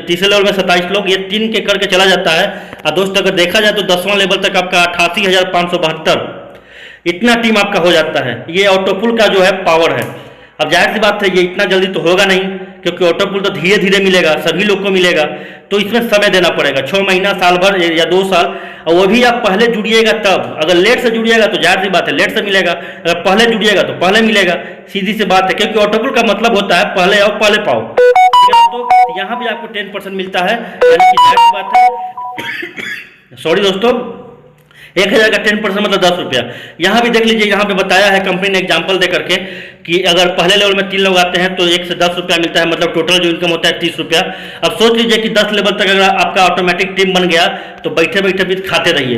तीसरे लेवल में 27 लोग, ये 3 के करके चला जाता है। और दोस्त अगर देखा जाए तो 10वां लेवल तक आपका 88,572 इतना टीम आपका हो जाता है। ये ऑटोपुल का जो है पावर है। अब जाहिर सी बात है ये इतना जल्दी तो होगा नहीं, क्योंकि ऑटोपुल तो धीरे धीरे मिलेगा, सभी लोग को मिलेगा, तो इसमें समय देना पड़ेगा, 6 महीना, साल भर या 2 साल। और वो भी आप पहले जुड़िएगा तब, अगर लेट से जुड़िएगा तो जाहिर सी बात है लेट से मिलेगा, अगर पहले जुड़िएगा तो पहले मिलेगा, सीधी सी बात है। क्योंकि ऑटोपुल का मतलब होता है पहले आओ पहले पाओ। तो यहाँ भी आपको 10% मिलता है, यानी कि जाहिर सी बात है सॉरी दोस्तों, 1000 का 10% मतलब 10 रुपया। यहाँ भी देख लीजिए, यहाँ पे बताया है कंपनी ने एग्जांपल दे करके कि अगर पहले लेवल में 3 लोग आते हैं तो 1 से 10 रुपया मिलता है, मतलब टोटल जो इनकम होता है 30 रुपया। अब सोच लीजिए कि 10 लेवल तक अगर आपका ऑटोमेटिक टीम बन गया तो बैठे बैठे भी खाते रहिए,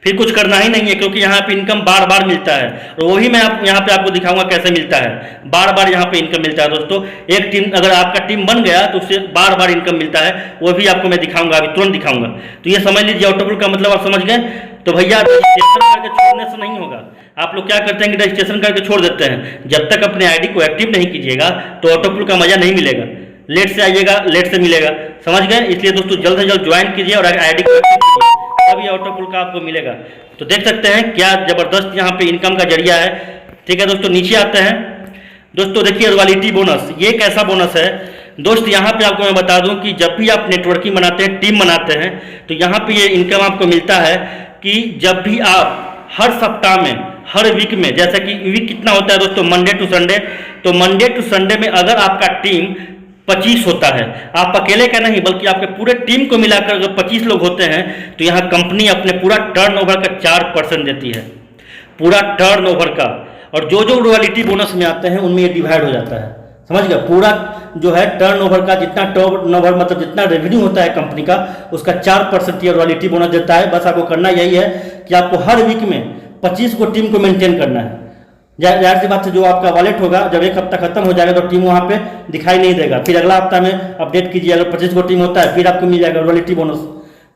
फिर कुछ करना ही नहीं है, क्योंकि यहाँ पे इनकम बार बार मिलता है। और वही मैं यहाँ पे आपको दिखाऊंगा कैसे मिलता है, बार बार यहाँ पे इनकम मिलता है दोस्तों। एक टीम अगर आपका टीम बन गया तो उससे बार बार इनकम मिलता है, वो भी आपको मैं दिखाऊंगा, अभी तुरंत दिखाऊंगा। तो ये समझ लीजिए ऑटोपुल का मतलब आप समझ गए। तो भैया रजिस्ट्रेशन करके छोड़ने से नहीं होगा। आप लोग क्या करते हैं कि रजिस्ट्रेशन करके छोड़ देते हैं, जब तक अपने आईडी को एक्टिव नहीं कीजिएगा तो ऑटोपुल का मजा नहीं मिलेगा। लेट से आइएगा लेट से मिलेगा, समझ गए। इसलिए दोस्तों जल्द से जल्द ज्वाइन कीजिए और आईडी को एक्टिव कीजिए, तब ये ऑटोपुल का आपको मिलेगा। तो देख सकते हैं क्या जबरदस्त यहाँ पे इनकम का जरिया है। ठीक है दोस्तों, नीचे आते हैं दोस्तों, देखिए रॉयल्टी बोनस, ये कैसा बोनस है दोस्त। यहाँ पे आपको मैं बता दूं कि जब भी आप नेटवर्किंग बनाते हैं, टीम बनाते हैं, तो यहाँ पे ये इनकम आपको मिलता है कि जब भी आप हर सप्ताह में, हर वीक में, जैसे कि वीक कितना होता है दोस्तों, मंडे टू संडे, तो मंडे टू संडे में अगर आपका टीम 25 होता है, आप अकेले का नहीं बल्कि आपके पूरे टीम को मिलाकर अगर 25 लोग होते हैं, तो यहाँ कंपनी अपने पूरा टर्नओवर का 4% देती है, पूरा टर्नओवर का। और जो जो रॉयल्टी बोनस में आते हैं उनमें ये डिवाइड हो जाता है, समझ गया। पूरा जो है टर्नओवर का जितना टर्नओवर मतलब जितना रेवेन्यू होता है कंपनी का, उसका 4% ये रॉयल्टी बोनस देता है। बस आपको करना यही है कि आपको हर वीक में 25 को टीम को मेंटेन करना है। जाहिर सी बात है जो आपका वॉलेट होगा, जब एक हफ्ता खत्म हो जाएगा तो टीम वहाँ पे दिखाई नहीं देगा, फिर अगला हफ्ता में अपडेट कीजिए, अगर 25 को टीम होता है फिर आपको मिल जाएगा रॉयल्टी बोनस।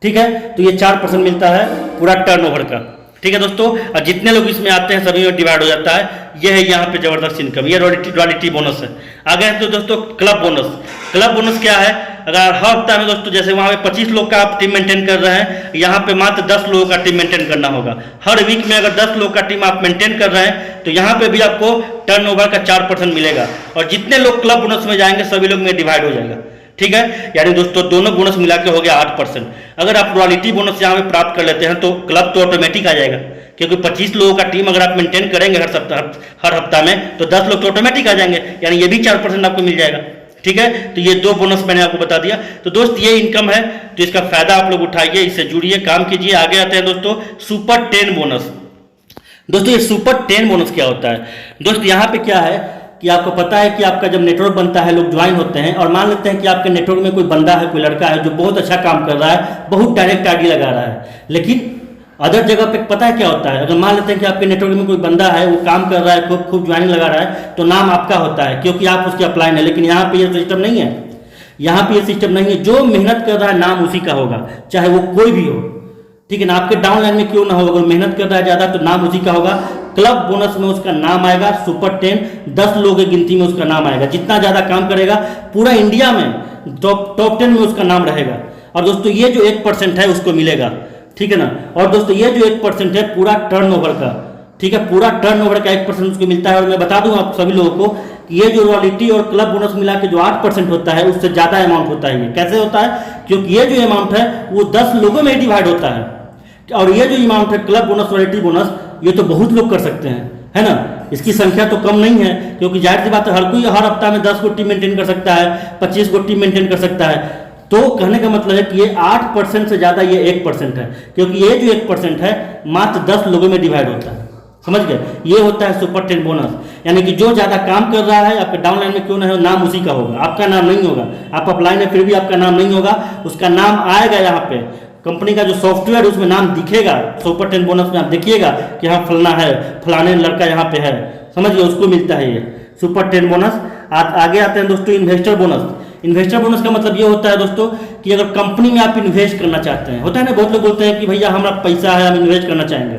ठीक है, तो ये 4% मिलता है पूरा टर्नओवर का। ठीक है दोस्तों, और जितने लोग इसमें आते हैं सभी में डिवाइड हो जाता है। ये है यहाँ पे जबरदस्त इनकम, ये रॉयल्टी बोनस है। आगे है तो दोस्तों क्लब बोनस। क्लब बोनस क्या है? अगर हर हफ्ता में दोस्तों जैसे वहाँ पे 25 लोग का आप टीम मेंटेन कर रहे हैं, यहाँ पे मात्र 10 लोगों का टीम मेंटेन करना होगा। हर वीक में अगर 10 लोग का टीम आप मेंटेन कर रहे हैं तो यहाँ पे भी आपको टर्नओवर का 4% मिलेगा, और जितने लोग क्लब बोनस में जाएंगे सभी लोग में डिवाइड हो जाएगा। ठीक है, यानी दोस्तों दोनों बोनस मिला के हो गया 8%। अगर आप रॉयल्टी बोनस यहाँ पे प्राप्त कर लेते हैं तो क्लब तो ऑटोमेटिक आ जाएगा, क्योंकि 25 लोगों का टीम अगर आप मेंटेन करेंगे हर हफ्ता में तो 10 लोग तो ऑटोमेटिक आ जाएंगे, यानी ये भी 4% आपको मिल जाएगा। ठीक है, तो ये 2 बोनस मैंने आपको बता दिया। तो दोस्त ये इनकम है, तो इसका फायदा आप लोग उठाइए, इससे जुड़िए, काम कीजिए। आगे आते हैं दोस्तों सुपर 10 बोनस। दोस्तों ये सुपर 10 बोनस क्या होता है? दोस्त यहाँ पे क्या है कि आपको पता है कि आपका जब नेटवर्क बनता है, लोग ज्वाइन होते हैं, और मान लेते हैं कि आपके नेटवर्क में कोई बंदा है, कोई लड़का है जो बहुत अच्छा काम कर रहा है, बहुत डायरेक्ट आईडी लगा रहा है, लेकिन अदर जगह पे पता है क्या होता है, अगर मान लेते हैं कि आपके नेटवर्क में कोई बंदा है, वो काम कर रहा है, खूब ज्वाइनिंग लगा रहा है, तो नाम आपका होता है क्योंकि आप उसके अपलाइन है। लेकिन यहाँ पे ये सिस्टम नहीं है, यहाँ पे ये सिस्टम नहीं है। जो मेहनत कर रहा है नाम उसी का होगा, चाहे वो कोई भी हो। ठीक है ना, आपके डाउनलाइन में क्यों ना हो, अगर मेहनत कर रहा है ज़्यादा तो नाम उसी का होगा। क्लब बोनस में उसका नाम आएगा, सुपर 10 लोगों की गिनती में उसका नाम आएगा। जितना ज़्यादा काम करेगा पूरा इंडिया में टॉप 10 में उसका नाम रहेगा। और दोस्तों ये जो 1% है उसको मिलेगा। ठीक है ना, और दोस्तों ये जो 1% है पूरा टर्नओवर का, ठीक है, पूरा टर्नओवर का 1% उसको मिलता है। और मैं बता दूं आप सभी लोगों को कि ये जो रॉयल्टी और क्लब बोनस मिला के जो 8% होता है उससे ज़्यादा अमाउंट होता है। ये कैसे होता है? क्योंकि ये जो अमाउंट है वो 10 लोगों में डिवाइड होता है, और ये जो अमाउंट है क्लब बोनस रॉयल्टी बोनस, ये तो बहुत लोग कर सकते हैं, है ना। इसकी संख्या तो कम नहीं है, क्योंकि जाहिर सी बात है हर कोई हर हफ्ता में 10 को टीम मेंटेन कर सकता है, 25 को टीम मेंटेन कर सकता है। तो कहने का मतलब है कि ये 8% से ज़्यादा ये 1% है, क्योंकि ये जो 1% है मात्र 10 लोगों में डिवाइड होता है। समझ गए? ये होता है सुपर 10 बोनस, यानी कि जो ज़्यादा काम कर रहा है, आपके डाउनलाइन में क्यों ना हो, नाम उसी का होगा, आपका नाम नहीं होगा। आप अपलाइन है फिर भी आपका नाम नहीं होगा, उसका नाम आएगा यहाँ पे कंपनी का जो सॉफ्टवेयर उसमें नाम दिखेगा। सुपर 10 बोनस में आप देखिएगा कि हाँ फलाना है, फलाने लड़का यहाँ पे है। समझिए, उसको मिलता है ये सुपर 10 बोनस। आगे आते हैं दोस्तों इन्वेस्टर बोनस। इन्वेस्टर बोनस का मतलब ये होता है दोस्तों कि अगर कंपनी में आप इन्वेस्ट करना चाहते हैं, होता है ना, बहुत लोग बोलते हैं कि भैया हमारा पैसा है, हम इन्वेस्ट करना चाहेंगे।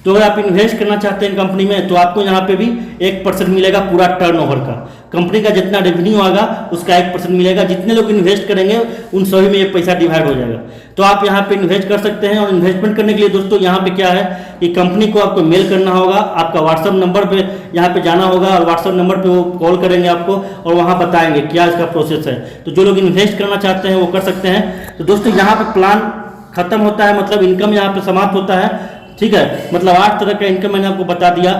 तो अगर आप इन्वेस्ट करना चाहते हैं कंपनी में, तो आपको यहाँ पे भी 1% मिलेगा पूरा टर्नओवर का। कंपनी का जितना रेवेन्यू आएगा उसका 1% मिलेगा। जितने लोग इन्वेस्ट करेंगे उन सभी में ये पैसा डिवाइड हो जाएगा। तो आप यहाँ पे इन्वेस्ट कर सकते हैं। और इन्वेस्टमेंट करने के लिए दोस्तों यहाँ पे क्या है कि कंपनी को आपको मेल करना होगा, आपका व्हाट्सअप नंबर पे यहाँ पे जाना होगा और व्हाट्सअप नंबर पे वो कॉल करेंगे आपको और वहाँ बताएंगे क्या इसका प्रोसेस है। तो जो लोग इन्वेस्ट करना चाहते हैं वो कर सकते हैं। तो दोस्तों यहाँ पे प्लान खत्म होता है, मतलब इनकम यहाँ पे समाप्त होता है, ठीक है। मतलब 8 तरह का इनकम मैंने आपको बता दिया।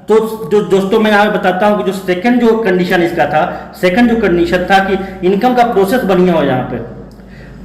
तो जो दोस्तों मैं यहाँ बताता हूँ कि जो सेकंड जो कंडीशन इसका था, सेकंड जो कंडीशन था कि इनकम का प्रोसेस बढ़िया हो यहाँ पे।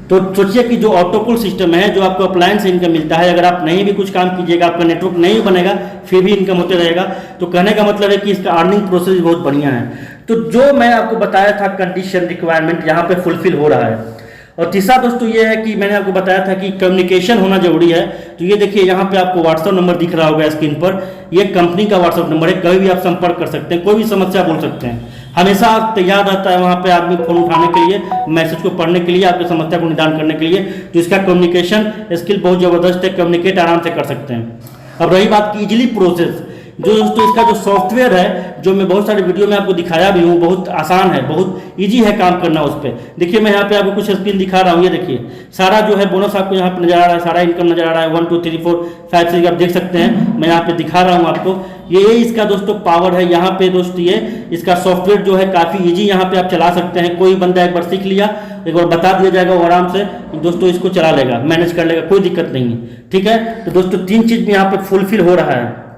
तो सोचिए कि जो ऑटोपुल सिस्टम है, जो आपको अप्लायंस से इनकम मिलता है, अगर आप नहीं भी कुछ काम कीजिएगा, आपका नेटवर्क नहीं बनेगा, फिर भी इनकम होते रहेगा। तो कहने का मतलब है कि इसका अर्निंग प्रोसेस बहुत बढ़िया है। तो जो मैं आपको बताया था कंडीशन रिक्वायरमेंट यहाँ पे फुलफिल हो रहा है। और तीसरा दोस्तों ये है कि मैंने आपको बताया था कि कम्युनिकेशन होना जरूरी है। तो ये देखिए यहाँ पे आपको व्हाट्सअप नंबर दिख रहा होगा स्क्रीन पर, ये कंपनी का व्हाट्सअप नंबर है। कभी भी आप संपर्क कर सकते हैं, कोई भी समस्या बोल सकते हैं, हमेशा तैयार रहता है वहाँ पे आदमी फोन उठाने के लिए, मैसेज को पढ़ने के लिए, आपकी समस्या को निदान करने के लिए। तो इसका कम्युनिकेशन स्किल बहुत ज़बरदस्त है, कम्युनिकेट आराम से कर सकते हैं। अब रही बात की इजीली प्रोसेस, जो दोस्तों इसका जो सॉफ्टवेयर है, जो मैं बहुत सारे वीडियो में आपको दिखाया भी हूँ, बहुत आसान है, बहुत इजी है काम करना उस पर। देखिए मैं यहाँ पे आपको कुछ स्क्रीन दिखा रहा हूँ, ये देखिए सारा जो है बोनस आपको यहाँ पे नजर आ रहा है, सारा इनकम नजर आ रहा है, 1 2 3 4 5 6 आप देख सकते हैं। मैं यहाँ पे दिखा रहा हूँ आपको, ये इसका दोस्तों पावर है यहाँ पे दोस्तों। ये इसका सॉफ्टवेयर जो है काफ़ी ईजी, यहाँ पे आप चला सकते हैं। कोई बंदा एक बार सीख लिया, एक बार बता दिया जाएगा, वो आराम से दोस्तों इसको चला लेगा, मैनेज कर लेगा, कोई दिक्कत नहीं है, ठीक है। तो दोस्तों 3 चीज़ में यहाँ पे फुलफिल हो रहा है।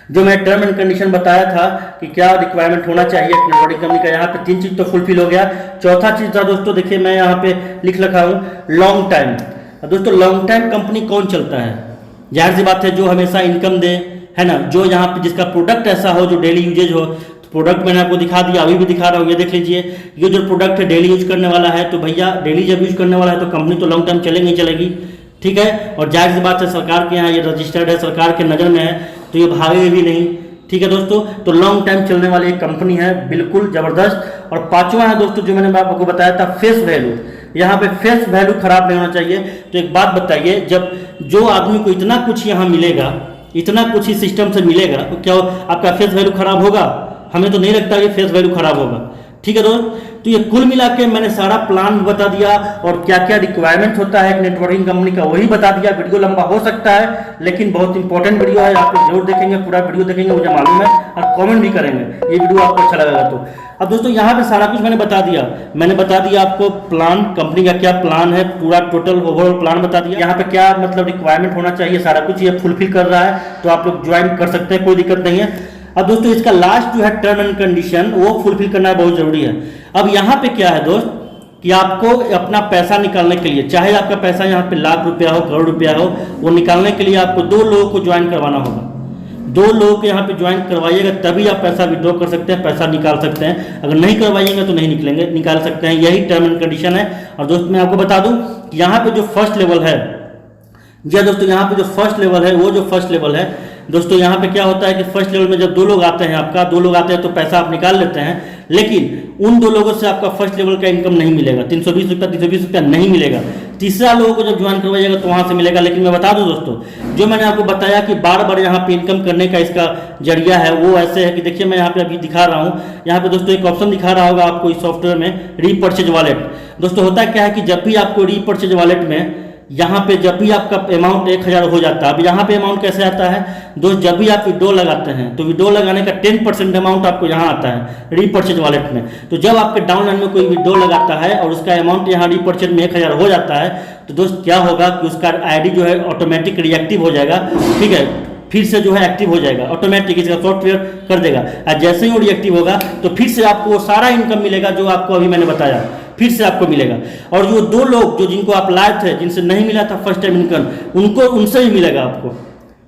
जो मैं टर्म एंड कंडीशन बताया था कि क्या रिक्वायरमेंट होना चाहिए नेटवर्किंग कंपनी का, यहाँ पे 3 चीज़ तो फुलफिल हो गया। चौथा चीज़ था दोस्तों, देखिए मैं यहाँ पे लिख रखा हूँ लॉन्ग टाइम। दोस्तों लॉन्ग टाइम कंपनी कौन चलता है? जाहिर सी बात है जो हमेशा इनकम दे, है ना, जो यहाँ पे जिसका प्रोडक्ट ऐसा हो जो डेली यूजेज हो। तो प्रोडक्ट मैंने आपको दिखा दिया, अभी भी दिखा रहा हूँ, ये देख लीजिए। ये जो प्रोडक्ट है डेली यूज करने वाला है, तो भैया डेली जब यूज करने वाला है तो कंपनी तो लॉन्ग टाइम चलेगी ही चलेगी, ठीक है। और जाहिर सी बात है सरकार के यहाँ ये रजिस्टर्ड है, सरकार के नज़र में है, तो ये भागेगी भी नहीं, ठीक है दोस्तों। तो लॉन्ग टाइम चलने वाली एक कंपनी है, बिल्कुल जबरदस्त। और पांचवा है दोस्तों जो मैंने आपको बताया था फेस वैल्यू। यहाँ पे फेस वैल्यू खराब नहीं होना चाहिए। तो एक बात बताइए, जब जो आदमी को इतना कुछ यहाँ मिलेगा, इतना कुछ ही सिस्टम से मिलेगा, तो क्या आपका फेस वैल्यू खराब होगा? हमें तो नहीं लगता कि फेस वैल्यू खराब होगा, ठीक है दोस्त। तो ये कुल मिला के मैंने सारा प्लान बता दिया और क्या क्या रिक्वायरमेंट होता है एक नेटवर्किंग कंपनी का, वही बता दिया। वीडियो लंबा हो सकता है लेकिन बहुत इंपॉर्टेंट वीडियो है, आप लोग जरूर देखेंगे, पूरा वीडियो देखेंगे, मुझे मालूम है, और कमेंट भी करेंगे ये वीडियो आपको अच्छा लगेगा तो। अब दोस्तों यहाँ पे सारा कुछ मैंने बता दिया आपको प्लान, कंपनी का क्या प्लान है, पूरा टोटल ओवरऑल प्लान बता दिया। यहाँ पे क्या मतलब रिक्वायरमेंट होना चाहिए, सारा कुछ ये फुलफिल कर रहा है, तो आप लोग ज्वाइन कर सकते हैं, कोई दिक्कत नहीं है। अब दोस्तों इसका लास्ट जो है टर्म एंड कंडीशन, वो फुलफिल करना बहुत जरूरी है। अब यहाँ पे क्या है दोस्त कि आपको अपना पैसा निकालने के लिए, चाहे आपका पैसा यहाँ पे लाख रुपया हो, करोड़ रुपया हो, वो निकालने के लिए आपको 2 लोगों को ज्वाइन करवाना होगा। 2 लोगों को यहाँ पे ज्वाइन करवाइएगा तभी आप पैसा विड्रॉ कर सकते हैं, पैसा निकाल सकते हैं। अगर नहीं करवाइएगा तो नहीं निकाल सकते हैं, यही टर्म एंड कंडीशन है। और दोस्त मैं आपको बता दूं कि यहाँ पे जो फर्स्ट लेवल है, जी दोस्तों यहाँ पे जो फर्स्ट लेवल है, वो जो फर्स्ट लेवल है दोस्तों, यहाँ पे क्या होता है कि फर्स्ट लेवल में जब 2 लोग आते हैं, आपका 2 लोग आते हैं तो पैसा आप निकाल लेते हैं, लेकिन उन 2 लोगों से आपका फर्स्ट लेवल का इनकम नहीं मिलेगा, 320 रुपया नहीं मिलेगा। तीसरा लोगों को जब ज्वाइन करवाइएगा तो वहाँ से मिलेगा। लेकिन मैं बता दूं दोस्तों, जो मैंने आपको बताया कि बार बार यहाँ पे इनकम करने का इसका जरिया है, वो ऐसे है कि देखिए मैं यहाँ पे अभी दिखा रहा हूँ, यहाँ पे दोस्तों एक ऑप्शन दिखा रहा होगा आपको इस सॉफ्टवेयर में, रीपर्चेज वॉलेट। दोस्तों होता क्या है कि जब भी आपको रीपर्चेज वॉलेट में यहाँ पे जब भी आपका अमाउंट 1000 हो जाता है, अब यहाँ पे अमाउंट कैसे आता है दोस्त, जब भी आप विड्रॉ लगाते हैं तो विड्रॉ लगाने का 10% अमाउंट आपको यहाँ आता है रीपर्चेज वॉलेट में। तो जब आपके डाउनलाइन में कोई विड्रॉ लगाता है और उसका अमाउंट यहाँ रीपर्चेज में 1000 हो जाता है, तो दोस्त क्या होगा कि उसका आईडी जो है ऑटोमेटिक रिएक्टिव हो जाएगा, ठीक है, फिर से जो है एक्टिव हो जाएगा, ऑटोमेटिक इसका सॉफ्टवेयर कर देगा। और जैसे ही वो रिएक्टिव होगा तो फिर से आपको सारा इनकम मिलेगा जो आपको अभी मैंने बताया, फिर से आपको मिलेगा। और जो 2 लोग जो जिनको आप लाए थे, जिनसे नहीं मिला था फर्स्ट टाइम इनकम, उनको उनसे ही मिलेगा आपको,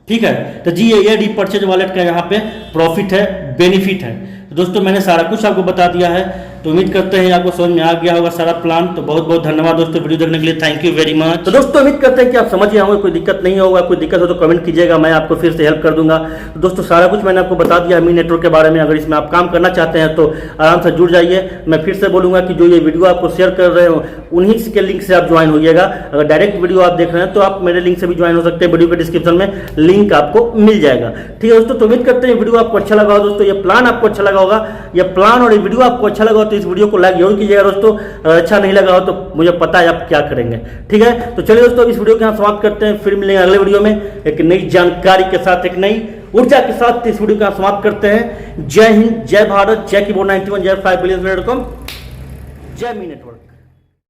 ठीक है। तो जी ये रीपर्चेज वॉलेट का यहाँ पे प्रॉफिट है, बेनिफिट है। तो दोस्तों मैंने सारा कुछ आपको बता दिया है। तो उम्मीद करते हैं आपको समझ में आ गया होगा सारा प्लान। तो बहुत बहुत धन्यवाद दोस्तों वीडियो देखने के लिए, थैंक यू वेरी मच। तो दोस्तों उम्मीद करते हैं कि आप समझ गए होंगे, कोई दिक्कत नहीं होगा। कोई दिक्कत हो तो कमेंट कीजिएगा, मैं आपको फिर से हेल्प कर दूंगा। तो दोस्तों सारा कुछ मैंने आपको बता दिया मी नेटवर्क के बारे में। अगर इसमें आप काम करना चाहते हैं तो आराम से जुड़ जाइए। मैं फिर से बोलूंगा कि जो ये वीडियो आपको शेयर कर रहे हो उन्हीं के लिंक से आप ज्वाइन होइएगा। अगर डायरेक्ट वीडियो आप देख रहे हैं तो आप मेरे लिंक से भी ज्वाइन हो सकते हैं, वीडियो के डिस्क्रिप्शन में लिंक आपको मिल जाएगा। ठीक है दोस्तों, तो उम्मीद करते हैं वीडियो आपको अच्छा लगा हो। दोस्तों ये प्लान आपको अच्छा लगा होगा, ये प्लान और ये वीडियो आपको अच्छा लगा हो तो इस वीडियो को लाइक जरूर कीजिएगा दोस्तों। अगर अच्छा नहीं लगा हो तो मुझे पता है आप क्या करेंगे। ठीक है, तो चलिए दोस्तों इस वीडियो को यहाँ समाप्त करते हैं, फिर मिलेंगे अगले वीडियो में एक नई जानकारी के साथ, एक नई ऊर्जा के साथ। इस वीडियो को यहाँ समाप्त करते हैं। जय हिंद, जय भारत, जय कीबोर्ड 91, जय 5 बिलियन, जय मी नेटवर्क।